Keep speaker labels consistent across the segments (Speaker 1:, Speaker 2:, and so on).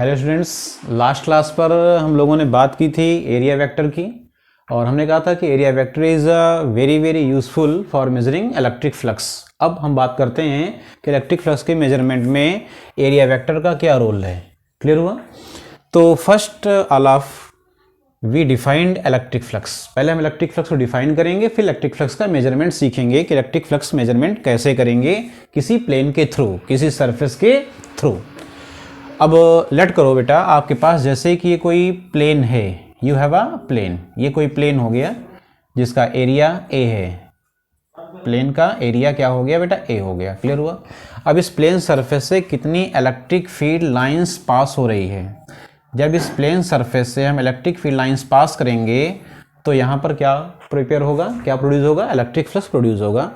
Speaker 1: Hello students, last class पर हम लोगों ने बात की थी एरिया वेक्टर की और हमने कहा था कि area vector is very very useful for measuring electric flux. अब हम बात करते हैं कि इलेक्ट्रिक फ्लक्स के मेजरमेंट में एरिया वेक्टर का क्या रोल है। क्लियर हुआ? तो first of we defined electric flux. पहले हम इलेक्ट्रिक फ्लक्स को डिफाइन करेंगे, फिर इलेक्ट्रिक फ्लक्स का मेजरमेंट सीखेंगे कि इलेक्ट्रिक फ्लक्स मेजरमेंट कैसे करेंगे किसी प्लेन के थ्रू, किसी सरफेस के थ्रू। अब लेट करो बेटा, आपके पास जैसे कि ये कोई प्लेन है, यू हैव अ प्लेन, ये कोई प्लेन हो गया जिसका एरिया ए है। प्लेन का एरिया क्या हो गया बेटा? ए हो गया। क्लियर हुआ? अब इस प्लेन सरफेस से कितनी इलेक्ट्रिक फील्ड लाइंस पास हो रही है। जब इस प्लेन सरफेस से हम इलेक्ट्रिक फील्ड लाइंस पास करेंगे तो यहाँ पर क्या प्रिपेयर होगा, क्या प्रोड्यूस होगा? इलेक्ट्रिक फ्लक्स प्रोड्यूस होगा।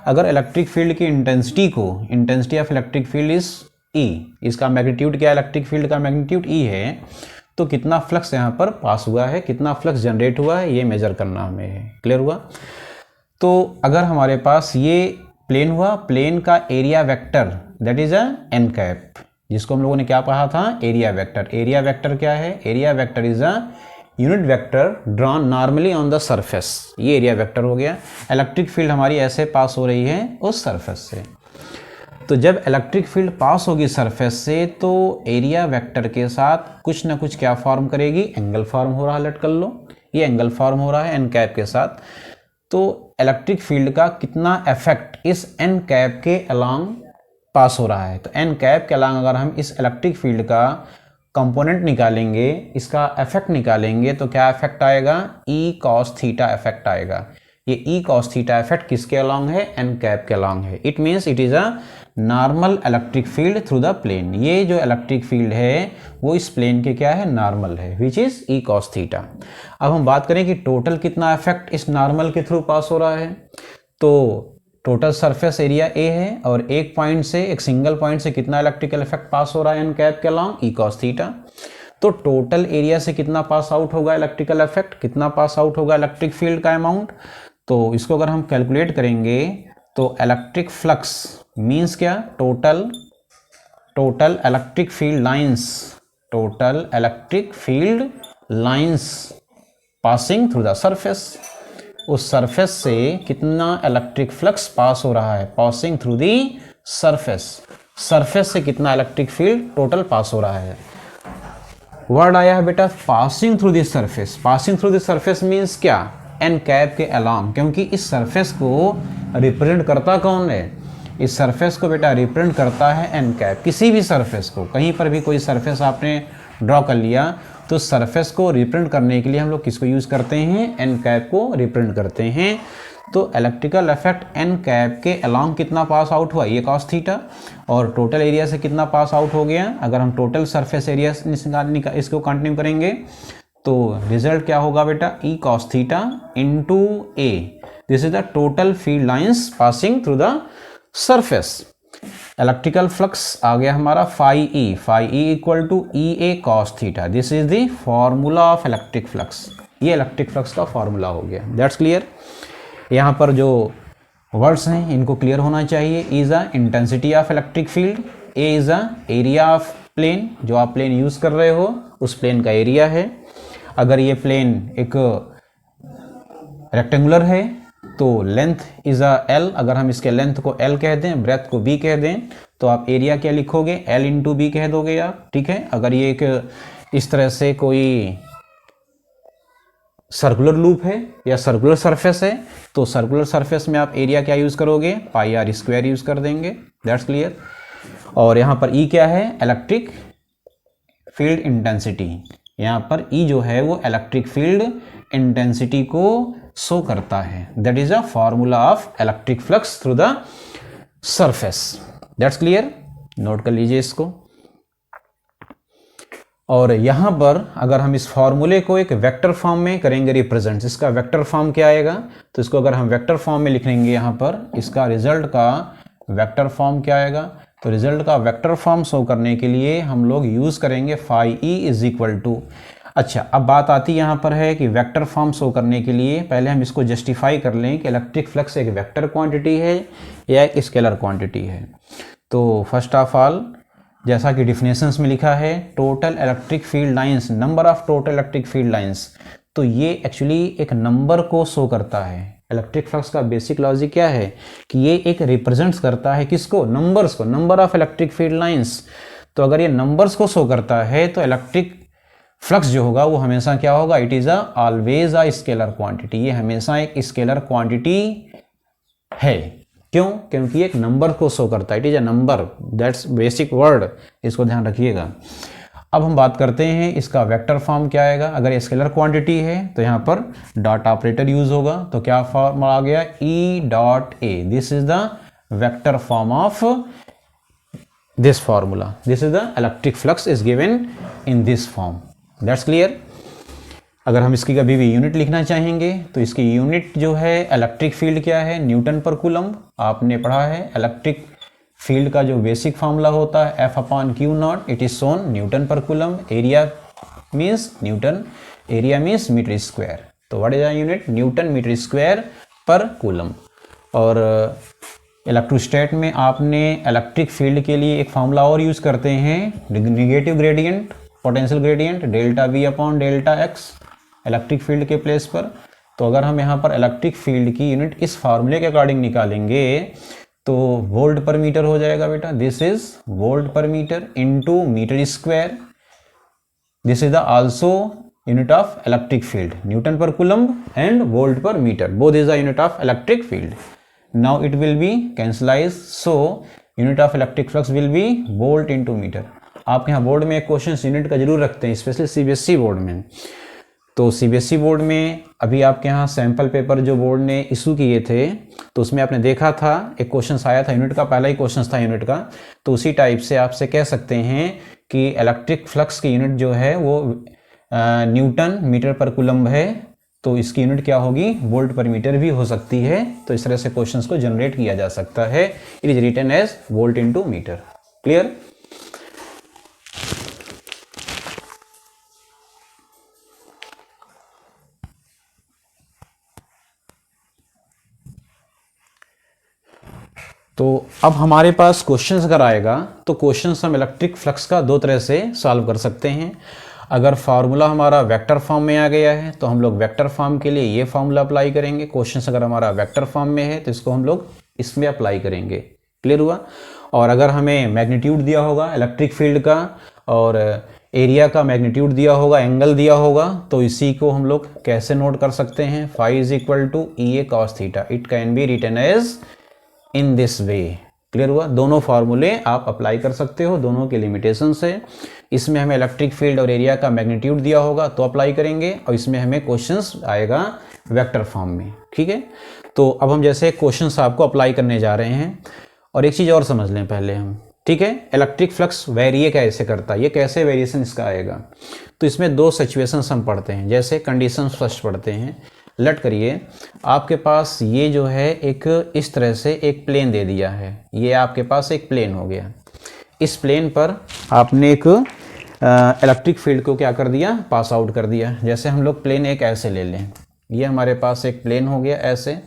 Speaker 1: अगर इलेक्ट्रिक फील्ड की intensity of electric field is E, इसका मैग्नीट्यूड क्या, इलेक्ट्रिक फील्ड का मैग्नीट्यूड ई है, तो कितना फ्लक्स यहाँ पर पास हुआ है, कितना फ्लक्स जनरेट हुआ है, ये मेजर करना हमें है। क्लियर हुआ? तो अगर हमारे पास ये प्लेन हुआ, प्लेन का area vector that is a n cap, जिसको हम लोगों ने क्या पढ़ा था? Area vector. एरिया वेक्टर क्या है? Area vector is a unit vector drawn normally on the surface. ये एरिया वेक्टर हो गया। इलेक्ट्रिक फील्ड हमारी ऐसे पास हो रही है उस सरफेस से। तो जब इलेक्ट्रिक फील्ड पास होगी सरफेस से तो एरिया वेक्टर के साथ कुछ ना कुछ क्या फॉर्म करेगी? एंगल फॉर्म हो रहा है। लेट कर लो, ये एंगल फॉर्म हो रहा है एन कैप के साथ। तो इलेक्ट्रिक फील्ड का कितना इफेक्ट इस एन कैप के अलोंग पास हो रहा है। तो एन कैप के अलोंग अगर हम इस इलेक्ट्रिक फील्ड का कंपोनेंट निकालेंगे, इसका इफेक्ट निकालेंगे, तो क्या इफेक्ट आएगा? ई कॉस थीटा इफेक्ट आएगा। ये ई कॉस थीटा इफेक्ट किसके अलोंग है? एन कैप के अलोंग है। It means it is a normal electric field through the plane. ये जो इलेक्ट्रिक फील्ड है वो इस प्लेन के क्या है? नॉर्मल है, which is E cos theta. अब हम बात करें कि टोटल कितना इफेक्ट इस नॉर्मल के थ्रू पास हो रहा है। तो टोटल सरफेस एरिया ए है और एक पॉइंट से, एक सिंगल पॉइंट से कितना इलेक्ट्रिकल इफेक्ट पास हो रहा है एन कैप के अलोंग? ई कॉस थीटा। तो टोटल एरिया से कितना पास आउट होगा इलेक्ट्रिकल इफेक्ट, कितना पास आउट होगा इलेक्ट्रिक फील्ड का अमाउंट। तो इसको अगर हम कैलकुलेट करेंगे तो इलेक्ट्रिक फ्लक्स मीन्स क्या? Total electric field lines, total electric field lines passing through the surface. उस सरफेस से कितना इलेक्ट्रिक फ्लक्स पास हो रहा है? Passing through the surface. Surface से कितना इलेक्ट्रिक फील्ड टोटल पास हो रहा है। वर्ड आया है बेटा passing through the surface. Passing through the surface means क्या? एन कैप के अलोंग, क्योंकि इस सरफेस को रिप्रेजेंट करता कौन है? इस सरफेस को बेटा रिप्रेजेंट करता है एन कैप। किसी भी सरफेस को, कहीं पर भी कोई सरफेस आपने ड्रॉ कर लिया तो सरफेस को रिप्रेजेंट करने के लिए हम लोग किसको यूज़ करते हैं? एन कैप को रिप्रेजेंट करते हैं। तो इलेक्ट्रिकल इफेक्ट एन कैप के अलोंग कितना पास आउट हुआ? ये कॉस थीटा। और टोटल एरिया से कितना पास आउट हो गया? अगर हम टोटल सरफेस एरिया इसको कंटिन्यू करेंगे तो रिजल्ट क्या होगा बेटा? E cos theta into A. This is the total field lines passing through the surface. Electrical flux आ गया हमारा phi E equal to E A cos theta. This is the formula of electric flux. ये electric flux का formula हो गया। That's clear? यहाँ पर जो वर्ड्स हैं इनको क्लियर होना चाहिए। Is a intensity of electric field, A is a area of plane, जो आप प्लेन यूज कर रहे हो उस प्लेन का एरिया है। अगर ये प्लेन एक रेक्टेंगुलर है तो लेंथ इज अ एल। अगर हम इसके लेंथ को एल कह दें, ब्रेथ को बी कह दें, तो आप एरिया क्या लिखोगे? एल इंटू बी कह दोगे आप। ठीक है? अगर ये एक इस तरह से कोई सर्कुलर लूप है या सर्कुलर सरफेस है तो सर्कुलर सरफेस में आप एरिया क्या यूज करोगे? पाई आर स्क्वायर यूज कर देंगे। That's clear? और यहाँ पर ई क्या है? Electric field intensity. यहाँ पर ई जो है वो इलेक्ट्रिक फील्ड इंटेंसिटी को शो करता है। That is a formula of electric flux through the surface. That's clear? Note कर लीजिए इसको। और यहाँ पर अगर हम इस फॉर्मूले को एक वेक्टर फॉर्म में करेंगे रिप्रेजेंट, इसका वेक्टर फॉर्म क्या आएगा? तो इसको अगर हम वेक्टर फॉर्म में लिख लेंगे, यहाँ पर इसका रिजल्ट का वेक्टर फॉर्म क्या आएगा? तो रिजल्ट का वेक्टर फॉर्म शो करने के लिए हम लोग यूज़ करेंगे phi E is equal to. अच्छा, अब बात आती यहाँ पर है कि वेक्टर फॉर्म शो करने के लिए पहले हम इसको जस्टिफाई कर लें कि इलेक्ट्रिक फ्लक्स एक वेक्टर क्वांटिटी है या एक स्केलर क्वांटिटी है। तो फर्स्ट ऑफ ऑल जैसा कि डिफिनेशंस में लिखा है, total electric field lines, number of total electric field lines, तो ये एक्चुअली एक नंबर को शो करता है। इलेक्ट्रिक फ्लक्स का बेसिक लॉजिक क्या है कि ये एक रिप्रेजेंट्स करता है किसको, नंबर्स को, number of electric field lines. तो अगर ये नंबर्स को शो करता है तो इलेक्ट्रिक फ्लक्स जो होगा वो हमेशा क्या होगा, it is always a scalar quantity, ये हमेशा एक स्केलर क्वांटिटी है। क्यों? क्योंकि एक नंबर को शो करता है, it is a number, that's basic word, इसको ध्यान रखिएगा। अब हम बात करते हैं इसका वेक्टर फॉर्म क्या आएगा। अगर ये स्केलर क्वांटिटी है तो यहाँ पर डॉट ऑपरेटर यूज होगा, तो क्या फॉर्म आ गया, E dot A, this is the vector form of this formula, this is the electric flux is given in this form, that's clear. अगर हम इसकी कभी भी यूनिट लिखना चाहेंगे तो इसकी यूनिट जो है इलेक्ट्रिक फील्ड क्या है, न्यूटन पर कूलम्ब, आपने पढ़ा है। इलेक्ट्रिक फील्ड का जो बेसिक फॉर्मूला होता है F upon q naught, it is so newton per coulomb, area means newton, area means metre square, तो what is the unit, newton metre square per coulomb. और electrostat में आपने electric field के लिए एक formula और यूज करते हैं, negative gradient, potential gradient, delta we upon delta x, electric field के प्लेस पर। तो अगर हम यहाँ पर इलेक्ट्रिक फील्ड की यूनिट इस फार्मूले के अकॉर्डिंग निकालेंगे तो वोल्ट पर मीटर हो जाएगा बेटा, this is volt per metre into metre square, this is the also unit of electric field, newton per coulomb and volt per metre, both is the unit of electric field. Now it will be cancelise, so unit of electric flux will be volt into metre. आप यहाँ board में एक question unit का जरूर रखते हैं, specially CBSE board में। तो सीबीएसई बोर्ड में अभी आपके यहाँ सैंपल पेपर जो बोर्ड ने इशू किए थे तो उसमें आपने देखा था एक क्वेश्चन आया था यूनिट का, पहला ही क्वेश्चन था यूनिट का, तो उसी टाइप से आपसे कह सकते हैं कि इलेक्ट्रिक फ्लक्स की यूनिट जो है वो न्यूटन मीटर पर कूलम्ब है, तो इसकी यूनिट क्या होगी, वोल्ट पर मीटर भी हो सकती है। तो इस तरह से क्वेश्चंस को जनरेट किया जा सकता है, it is written as volt into metre, clear. तो अब हमारे पास क्वेश्चंस अगर आएगा तो क्वेश्चंस हम इलेक्ट्रिक फ्लक्स का दो तरह से सॉल्व कर सकते हैं। अगर फार्मूला हमारा वेक्टर फॉर्म में आ गया है तो हम लोग वेक्टर फॉर्म के लिए ये फार्मूला अप्लाई करेंगे, क्वेश्चंस अगर हमारा वेक्टर फॉर्म में है तो इसको हम लोग इसमें अप्लाई करेंगे, क्लियर हुआ। और अगर हमें मैग्नीट्यूड दिया होगा इलेक्ट्रिक फील्ड का और एरिया का मैग्नीट्यूड दिया होगा, एंगल दिया होगा, तो इसी को हम लोग कैसे नोट कर सकते हैं, phi is equal to E A cos theta, it can be written as in this way, clear हुआ। दोनों फार्मूले आप अप्लाई कर सकते हो, दोनों के लिमिटेशन है। इसमें हमें इलेक्ट्रिक फील्ड और एरिया का मैग्नीट्यूड दिया होगा तो अप्लाई करेंगे, और इसमें हमें क्वेश्चंस आएगा वेक्टर फॉर्म में, ठीक है। तो अब हम जैसे क्वेश्चंस आपको अप्लाई करने जा रहे हैं, और एक चीज़ और समझ लें पहले हम, ठीक है। इलेक्ट्रिक फ्लक्स वेरी कैसे करता है, ये कैसे वेरिएशन इसका आएगा, तो इसमें दो सिचुएशंस हम पढ़ते हैं। जैसे कंडीशंस फर्स्ट पढ़ते हैं, लेट करिए आपके पास ये जो है एक इस तरह से एक प्लेन दे दिया है, ये आपके पास एक प्लेन हो गया, इस प्लेन पर आपने एक इलेक्ट्रिक फील्ड को क्या कर दिया, पास आउट कर दिया। जैसे हम लोग प्लेन एक ऐसे ले लें, ये हमारे पास एक प्लेन हो गया ऐसे,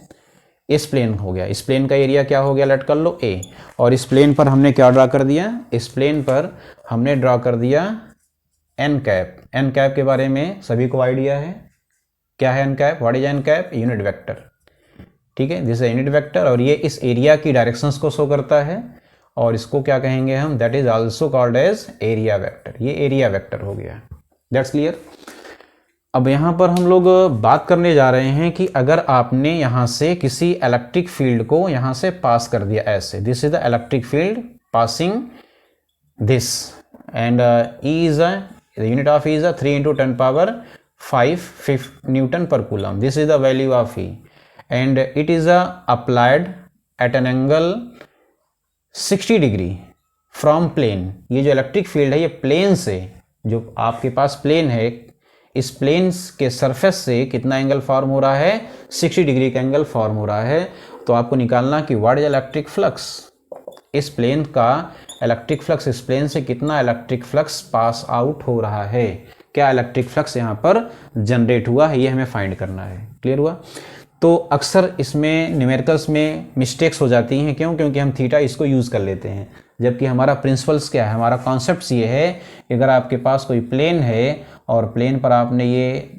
Speaker 1: इस प्लेन हो गया, इस प्लेन का एरिया क्या हो गया, लेट कर लो ए, और इस प्लेन पर हमने क्या ड्रा कर दिया, इस प्लेन पर हमने ड्रा कर दिया एन कैप। एन कैप के बारे में सभी को आइडिया है, क्या है n cap, what is n cap, unit vector, ठीक है, दिस इज यूनिट वेक्टर, और ये इस एरिया की डायरेक्शंस को शो करता है, और इसको क्या कहेंगे हम, that is also called as area vector, ये एरिया वेक्टर हो गया, दैट्स क्लियर। अब यहाँ पर हम लोग बात करने जा रहे हैं कि अगर आपने यहाँ से किसी इलेक्ट्रिक फील्ड को यहाँ से पास कर दिया ऐसे, this is the electric field passing this, and E is the unit of E is 3 × 10⁵ newton per coulomb, this is the value of E, and it is applied at an angle 60 degree from plane. ये जो electric field है ये plane से, जो आपके पास plane है, इस plane के सरफेस से कितना एंगल फॉर्म हो रहा है, 60 डिग्री का एंगल फॉर्म हो रहा है। तो आपको निकालना कि व्हाट इज इलेक्ट्रिक फ्लक्स, इस प्लेन का इलेक्ट्रिक फ्लक्स, इस प्लेन से कितना इलेक्ट्रिक फ्लक्स पास आउट हो रहा है, क्या इलेक्ट्रिक फ्लक्स यहाँ पर जनरेट हुआ है, ये हमें फाइंड करना है, क्लियर हुआ। तो अक्सर इसमें न्यूमेरिकल्स में मिस्टेक्स हो जाती हैं, क्यों, क्योंकि हम थीटा इसको यूज़ कर लेते हैं, जबकि हमारा प्रिंसिपल्स क्या है, हमारा कॉन्सेप्ट ये है कि अगर आपके पास कोई प्लेन है और प्लेन पर आपने ये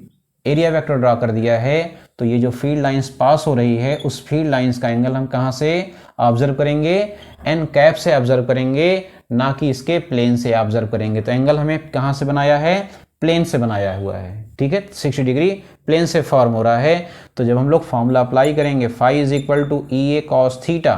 Speaker 1: एरिया वेक्टर ड्रा कर दिया है, तो ये जो फील्ड लाइंस पास हो रही है उस फील्ड लाइंस का एंगल हम कहाँ से ऑब्जर्व करेंगे, एन कैप से ऑब्जर्व करेंगे, ना कि इसके प्लेन से ऑब्जर्व करेंगे। तो एंगल हमें कहाँ से बनाया है, प्लेन से बनाया हुआ है, ठीक है। 60 डिग्री प्लेन से फॉर्म हो रहा है। तो जब हम लोग फॉर्मूला अप्लाई करेंगे phi is equal to E A cos theta,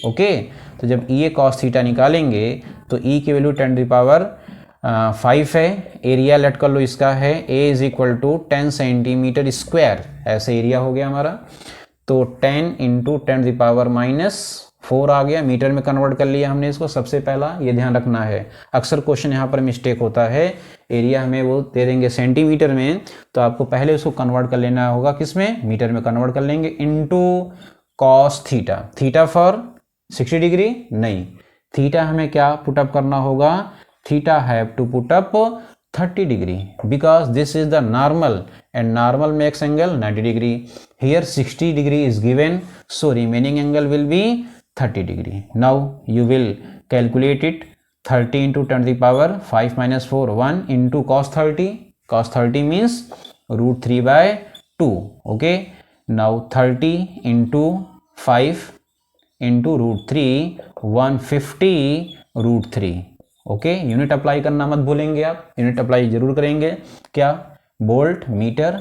Speaker 1: okay. तो जब ई ए कॉस थीटा निकालेंगे तो ई की वैल्यू 10⁵ है, एरिया लेट कर लो इसका है A is equal to 10 centimetre square, ऐसे एरिया हो गया हमारा। तो 10 इंटू 10⁻⁻⁴ आ गया, मीटर में कन्वर्ट कर लिया हमने इसको। सबसे पहला ये ध्यान रखना है, अक्सर क्वेश्चन यहाँ पर मिस्टेक होता है, एरिया हमें वो दे देंगे सेंटीमीटर में, तो आपको पहले उसको कन्वर्ट कर लेना होगा, किस में, मीटर में कन्वर्ट कर लेंगे, into cos theta. Theta for 60 degree नहीं, थीटा हमें क्या पुटअप करना होगा, theta have to put up 30 degree because this is the normal and normal makes angle 90 degree. Here 60 degree is given, so remaining angle will be 30 degree. Now you will calculate it, 30 into 10⁵ 1 into cos 30. Cos 30 means √3/2. Okay. Now 30 into 5 into √3, 150 √3. Okay, unit apply करना मत भूलेंगे आप, unit apply जरूर करेंगे। क्या, volt meter.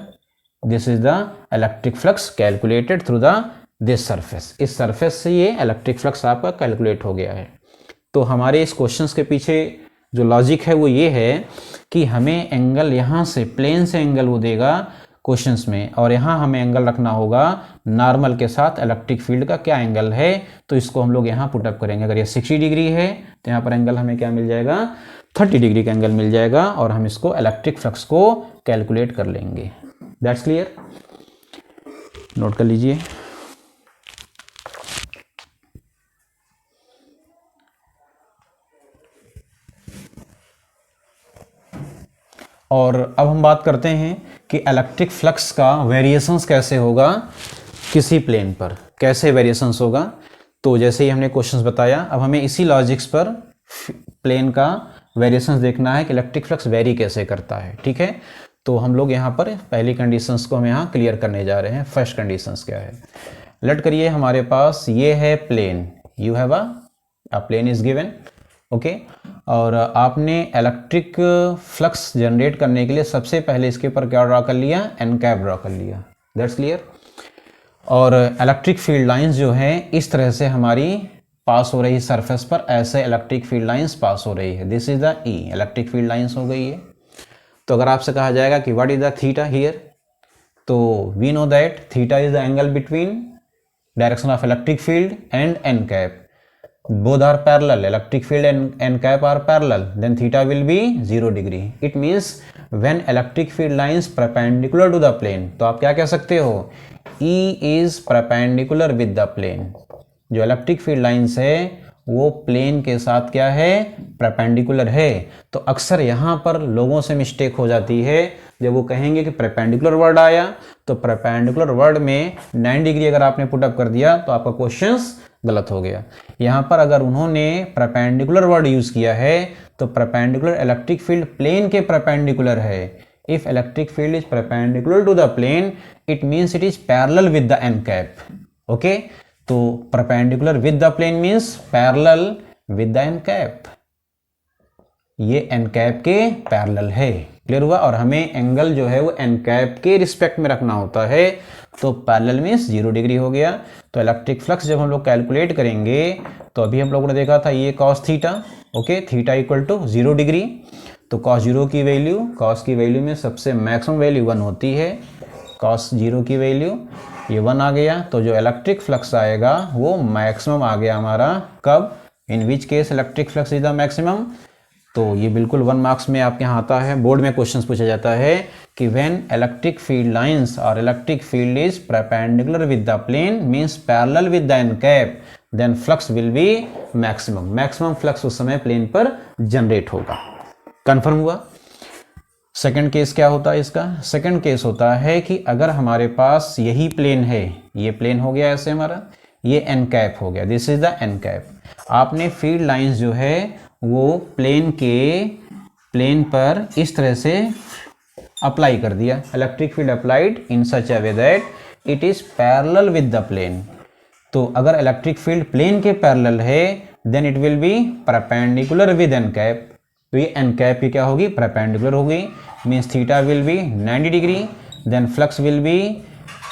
Speaker 1: This is the electric flux calculated through the this surface. इस surface से ये इलेक्ट्रिक फ्लक्स आपका कैलकुलेट हो गया है। तो हमारे इस क्वेश्चंस के पीछे जो लॉजिक है वो ये है कि हमें एंगल यहाँ से प्लेन से एंगल वो देगा क्वेश्चंस में, और यहाँ हमें एंगल रखना होगा नॉर्मल के साथ इलेक्ट्रिक फील्ड का क्या एंगल है, तो इसको हम लोग यहाँ पुटअप करेंगे। अगर ये 60 डिग्री है तो यहाँ पर एंगल हमें क्या मिल जाएगा, 30 डिग्री का एंगल मिल जाएगा, और हम इसको इलेक्ट्रिक फ्लक्स को कैलकुलेट कर लेंगे। दैट्स क्लियर, नोट कर लीजिए। और अब हम बात करते हैं कि इलेक्ट्रिक फ्लक्स का वेरिएशंस कैसे होगा किसी प्लेन पर, कैसे वेरिएशंस होगा। तो जैसे ही हमने क्वेश्चंस बताया, अब हमें इसी लॉजिक्स पर प्लेन का वेरिएशंस देखना है कि इलेक्ट्रिक फ्लक्स वेरी कैसे करता है, ठीक है। तो हम लोग यहाँ पर पहली कंडीशंस को हम यहाँ क्लियर करने जा रहे हैं। फर्स्ट कंडीशंस क्या है, लेट करिए हमारे पास ये है plane, you have a plane is given, okay. और आपने इलेक्ट्रिक फ्लक्स जनरेट करने के लिए सबसे पहले इसके ऊपर क्या ड्रा कर लिया, एन कैप ड्रा कर लिया, दैट्स क्लियर। और इलेक्ट्रिक फील्ड लाइंस जो हैं इस तरह से हमारी पास हो रही है सरफेस पर, ऐसे इलेक्ट्रिक फील्ड लाइंस पास हो रही है। This is the E, electric field lines हो गई है। तो अगर आपसे कहा जाएगा कि what is the theta here, तो we know that theta is the angle between direction of electric field and n cap. Both are parallel, electric field and n cap are parallel, then theta will be 0 degree. It means when electric field lines perpendicular to the plane, तो आप क्या कह सकते हो, E is perpendicular with the plane. जो electric field lines है वो plane के साथ क्या है, परपेंडिकुलर है। तो अक्सर यहाँ पर लोगों से मिस्टेक हो जाती है, जब वो कहेंगे कि परपेंडिकुलर वर्ड आया, तो परपेंडिकुलर वर्ड में 9 डिग्री अगर आपने पुटअप कर दिया तो आपका क्वेश्चंस गलत हो गया। यहाँ पर अगर उन्होंने परपेंडिकुलर वर्ड यूज किया है तो परपेंडिकुलर इलेक्ट्रिक फील्ड प्लेन के परपेंडिकुलर है। If electric field is perpendicular to the plane, it means it is parallel with the n cap, okay. तो perpendicular with the plane means parallel with the n cap, ये n cap के parallel है, clear हुआ। और हमें angle जो है वो एन कैप के रिस्पेक्ट में रखना होता है, तो पैरेलल मीन्स 0 डिग्री हो गया। तो इलेक्ट्रिक फ्लक्स जब हम लोग कैलकुलेट करेंगे, तो अभी हम लोगों ने देखा था ये cos theta, okay, theta equal to 0 degree. तो कॉस 0 की वैल्यू, कॉस की वैल्यू में सबसे मैक्सिमम वैल्यू 1 होती है, कॉस 0 की वैल्यू ये 1 आ गया। तो जो इलेक्ट्रिक फ्लक्स आएगा वो मैक्सिमम आ गया हमारा, कब, in which case electric flux is the maximum. तो ये बिल्कुल 1 मार्क्स में आपके यहाँ आता है, बोर्ड में क्वेश्चन पूछा जाता है कि व्हेन इलेक्ट्रिक फील्ड लाइंस और electric field is perpendicular with the plane means parallel with the n cap, then flux will be maximum. Maximum flux उस समय प्लेन पर जनरेट होगा। कंफर्म हुआ। सेकंड केस क्या होता है इसका, सेकंड केस होता है कि अगर हमारे पास यही प्लेन है, ये प्लेन हो गया ऐसे हमारा, ये एन कैप हो गया, this is the n cap. आपने फील्ड लाइंस जो है वो प्लेन पर इस तरह से अप्लाई कर दिया, electric field applied in such a way that it is parallel with the plane. तो अगर इलेक्ट्रिक फील्ड प्लेन के पैरेलल है then it will be perpendicular with n cap. तो ये एन कैप की क्या होगी, परपेंडिकुलर होगी, means theta will be 90 degree, then flux will be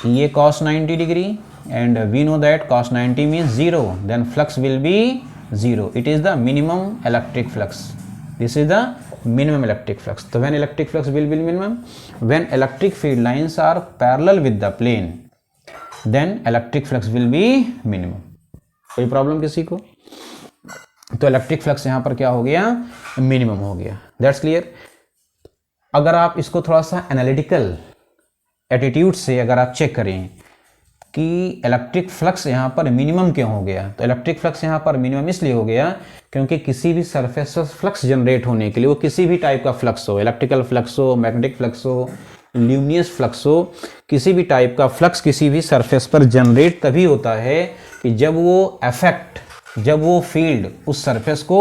Speaker 1: ये cos 90 degree and we know that cos 90 means 0, then flux will be 0, it is the minimum electric flux, this is the minimum electric flux. So when electric flux will be minimum, when electric field lines are parallel with the plane, then electric flux will be minimum. कोई problem किसी को? तो electric flux यहाँ पर क्या हो गया, minimum हो गया, दैट्स क्लियर। अगर आप इसको थोड़ा सा एनालिटिकल एटीट्यूड से अगर आप चेक करें कि इलेक्ट्रिक फ्लक्स यहाँ पर मिनिमम क्यों हो गया, तो इलेक्ट्रिक फ्लक्स यहाँ पर मिनिमम इसलिए हो गया क्योंकि किसी भी सरफेस पर फ्लक्स जनरेट होने के लिए, वो किसी भी टाइप का फ्लक्स हो, इलेक्ट्रिकल फ्लक्स हो, मैग्नेटिक फ्लक्स हो, ल्यूमिनस फ्लक्स हो, किसी भी टाइप का फ्लक्स किसी भी सरफेस पर जनरेट तभी होता है कि जब वो फील्ड उस सरफेस को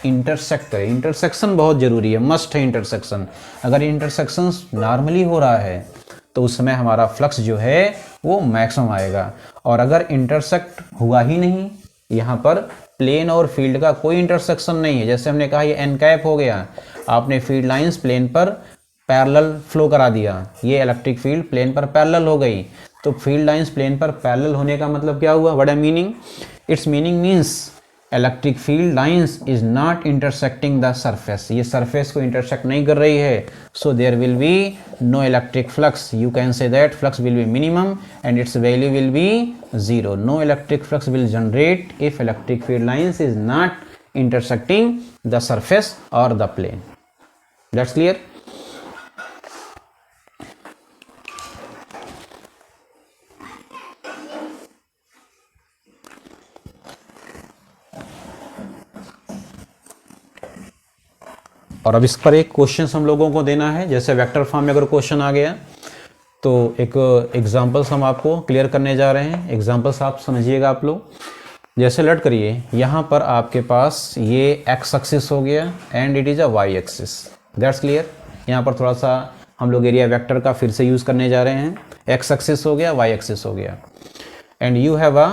Speaker 1: इंटरसेक्ट करे। इंटरसेक्शन बहुत जरूरी है, मस्ट है इंटरसेक्शन। अगर इंटरसेक्शन नॉर्मली हो रहा है तो उस समय हमारा फ्लक्स जो है वो मैक्सिमम आएगा, और अगर इंटरसेक्ट हुआ ही नहीं, यहाँ पर प्लेन और फील्ड का कोई इंटरसेक्शन नहीं है, जैसे हमने कहा ये एन कैप हो गया, आपने फील्ड लाइंस प्लेन पर पैरेलल फ्लो करा दिया, ये इलेक्ट्रिक फील्ड प्लेन पर पैरेलल हो गई। तो फील्ड लाइंस प्लेन पर पैरेलल होने का मतलब क्या हुआ, what is meaning, it's meaning means electric field lines is not intersecting the surface, ये सरफेस को इंटरसेक्ट नहीं कर रही है, so there will be no electric flux, you can say that flux will be minimum and it's value will be 0, no electric flux will generate if electric field lines is not intersecting the surface और the plane, that's clear. और अब इस पर एक question हम लोगों को देना है, जैसे वेक्टर फॉर्म में अगर क्वेश्चन आ गया तो एक एग्जांपल्स हम आपको क्लियर करने जा रहे हैं। एग्जांपल्स आप समझिएगा आप लोग, जैसे लट करिए, यहाँ पर आपके पास ये एक्स एक्सिस हो गया and it is a y axis, that's clear. यहाँ पर थोड़ा सा हम लोग एरिया वेक्टर का फिर से यूज़ करने जा रहे हैं, एक्स एक्सिस हो गया, वाई एक्सिस हो गया, and you have a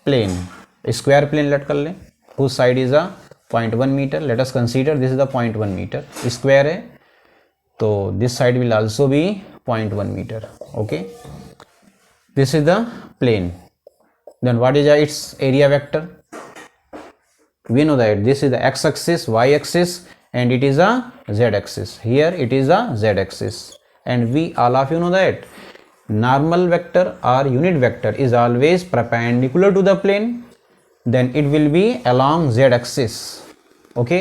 Speaker 1: plane, square plane लट कर लें, whose side is a 0.1 meter, let us consider this is the 0.1 meter, square है तो this side will also be 0.1 meter, okay, this is the plane, then what is its area vector, we know that this is the x axis, y axis and it is a z axis, here it is a z axis, and we all of you know that normal vector or unit vector is always perpendicular to the plane, then it will be along z axis, okay,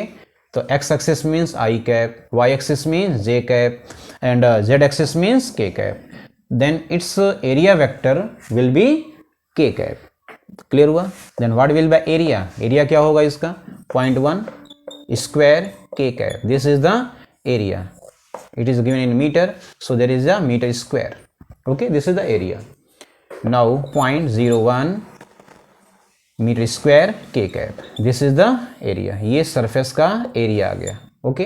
Speaker 1: so x axis means I cap, y axis means j cap and z axis means k cap, then its area vector will be k cap, clear हुआ। then what will be area, area क्या होगा इसका 0.1 square k cap, this is the area, it is given in meter, so there is a meter square, okay, this is the area। now 0.01 metre square के cap, this is the area, ये surface का area आ गया, okay.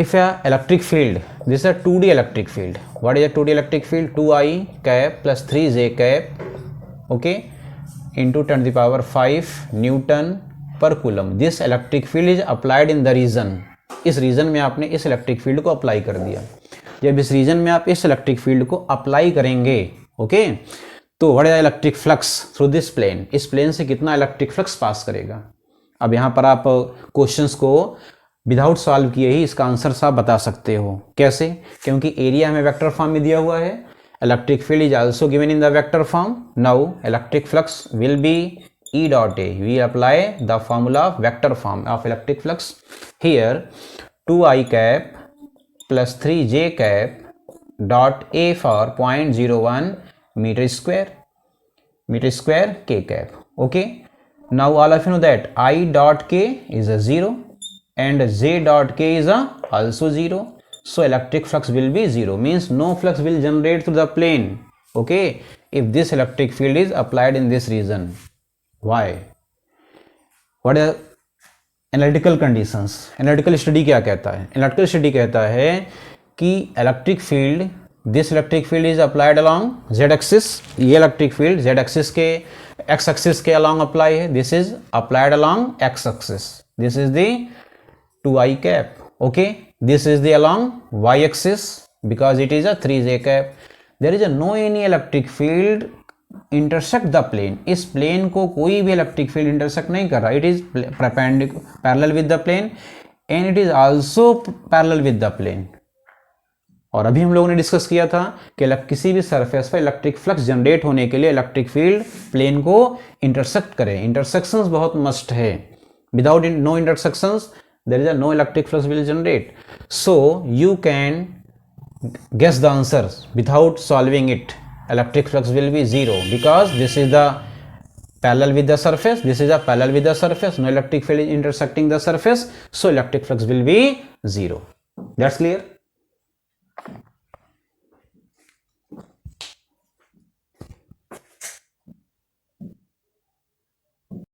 Speaker 1: If electric field, this is 2D electric field, what is a 2D electric field, 2I cap plus 3J cap, okay, into 10⁵ newton per coulomb, this electric field is applied in the region, इस region में आपने इस electric field को apply कर दिया। जब इस region में आप इस इलेक्ट्रिक फील्ड को अप्लाई करेंगे, ओके, तो what is electric flux through this plane, इस प्लेन से कितना इलेक्ट्रिक फ्लक्स पास करेगा। अब यहाँ पर आप क्वेश्चंस को विदाउट सॉल्व किए ही इसका आंसर आप बता सकते हो, कैसे, क्योंकि एरिया हमें वेक्टर फॉर्म में दिया हुआ है, electric field is also given in the vector form. Now electric flux will B E dot A, we apply the formula of vector form of electric flux, here 2I cap plus 3J cap dot A for 0.01 meter square k cap, okay. now all of you know that I dot k is a 0 and J dot k is a also 0, so electric flux will be 0, means no flux will generate through the plane, okay. if this electric field is applied in this region. Why? What are analytical conditions? Analytical study क्या कहता है? Analytical study कहता है कि electric field, this electric field is applied along Z axis, ये electric field Z axis के, x axis के along apply है, this is applied along x axis, this is the 2i cap, okay, this is the along y axis because it is a 3j cap. There is a no any electric field intersect the plane. इस plane को कोई भी electric field intersect नहीं कर रहा. It is parallel with the plane and it is also parallel with the plane. और अभी हम लोगों ने डिस्कस किया था कि किसी भी सरफेस पर इलेक्ट्रिक फ्लक्स जनरेट होने के लिए इलेक्ट्रिक फील्ड प्लेन को इंटरसेक्ट करे. इंटरसेक्शंस बहुत मस्ट है. Without no intersections there is a no electric flux will generate. So you can guess the answers without solving it. Electric flux will be 0 because this is the parallel with the surface, this is a parallel with the surface, no electric field is intersecting the surface, so electric flux will be 0. That's clear.